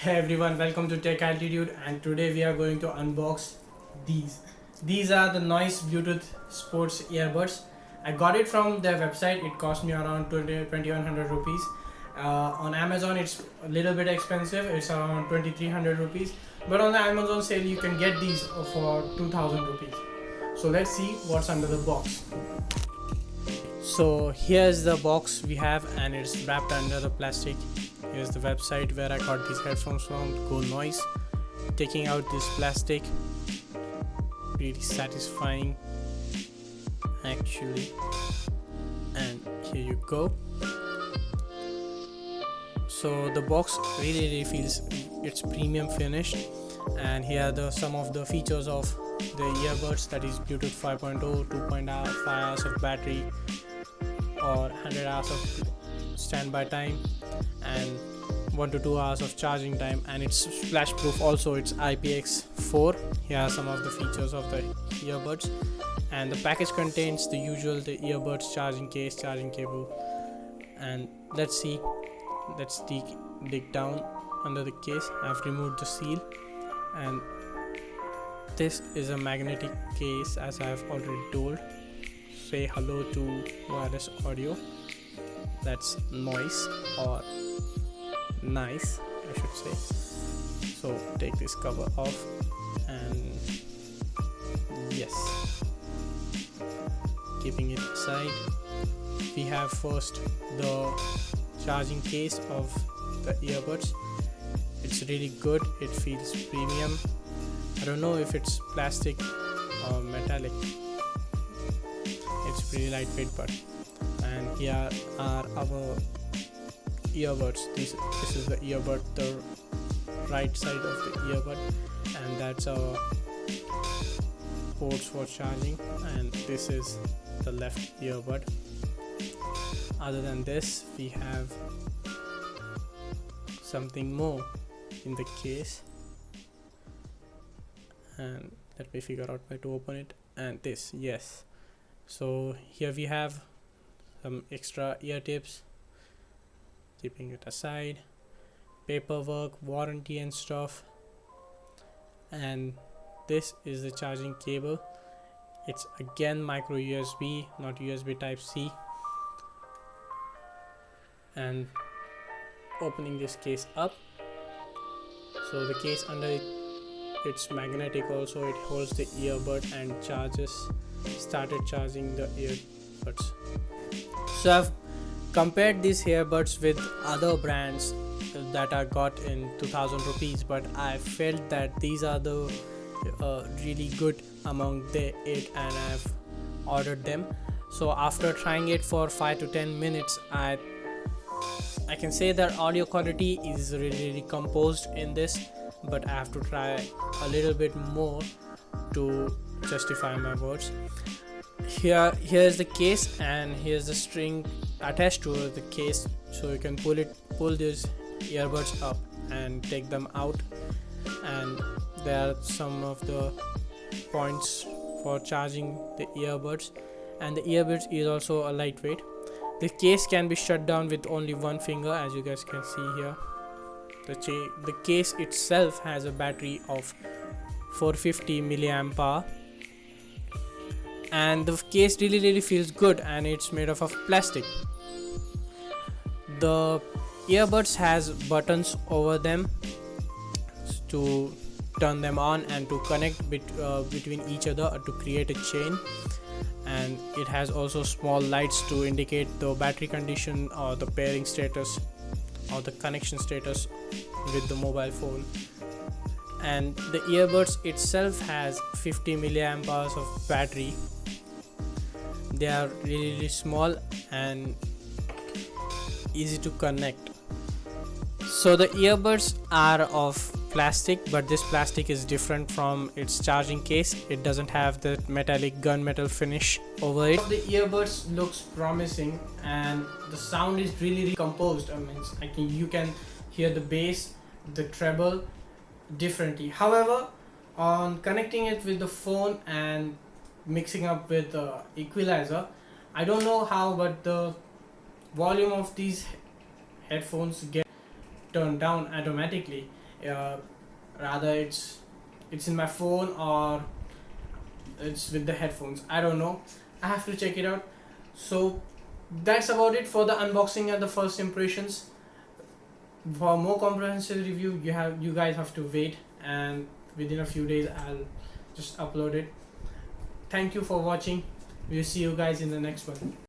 Hey everyone, welcome to Tech Altitude, and today we are going to unbox these. These are the Noise Bluetooth Sports earbuds. I got it from their website. It cost me around 2100 rupees. On Amazon it's a little bit expensive. It's around 2300 rupees. But on the Amazon sale you can get these for 2000 rupees. So let's see what's under the box. So here's the box we have, and it's wrapped under the plastic. Here's the website where I got these headphones from, Go Noise. Taking out this plastic, really satisfying actually. And here you go. So the box really feels it's premium finished, and here are some of the features of the earbuds, that is Bluetooth 5.0, 2.5 hours of battery or 100 hours of standby time, and 1 to 2 hours of charging time, and it's splash proof also. It's IPX4. Here are some of the features of the earbuds, and the package contains the earbuds, charging case, charging cable. And let's dig down under the case. I've removed the seal, and this is a magnetic case, as I've already told. Say hello to wireless audio, that's noise or nice I should say. So take this cover off, and yes, keeping it aside, we have first the charging case of the earbuds. It's really good, it feels premium. I don't know if it's plastic or metallic. It's pretty lightweight, but and here are our earbuds. This is the earbud, the right side of the earbud, and that's our ports for charging, and this is the left earbud. Other than this, we have something more in the case, and let me figure out where to open it. And this, yes, so here we have some extra ear tips. Keeping it aside, paperwork, warranty and stuff. And this is the charging cable. It's again micro USB, not USB type C. And opening this case up, so the case under it, it's magnetic also. It holds the earbud and started charging the earbuds. So I've compared these earbuds with other brands that I got in 2000 rupees, but I felt that these are the really good among the 8, and I've ordered them. So after trying it for 5 to 10 minutes, I can say that audio quality is really composed in this, but I have to try a little bit more to justify my words. Here's the case, and here's the string attached to the case, so you can pull these earbuds up and take them out. And there are some of the points for charging the earbuds, and the earbuds is also a lightweight. The case can be shut down with only one finger, as you guys can see here. The case itself has a battery of 450 milliamp hour, and the case really feels good, and it's made of plastic. The earbuds has buttons over them to turn them on and to connect between each other to create a chain, and it has also small lights to indicate the battery condition or the pairing status or the connection status with the mobile phone. And the earbuds itself has 50 milliamp hours of battery. They are really small and easy to connect. So the earbuds are of plastic, but this plastic is different from its charging case. It doesn't have the metallic gunmetal finish over it. The earbuds looks promising, and the sound is really composed. You can hear the bass, the treble differently. However, on connecting it with the phone and mixing up with the equalizer, I don't know how, but the volume of these headphones get turned down automatically. Rather it's in my phone or it's with the headphones. I don't know. I have to check it out. So that's about it for the unboxing and the first impressions. For more comprehensive review, you guys have to wait, and within a few days I'll just upload it. Thank you for watching. We'll see you guys in the next one.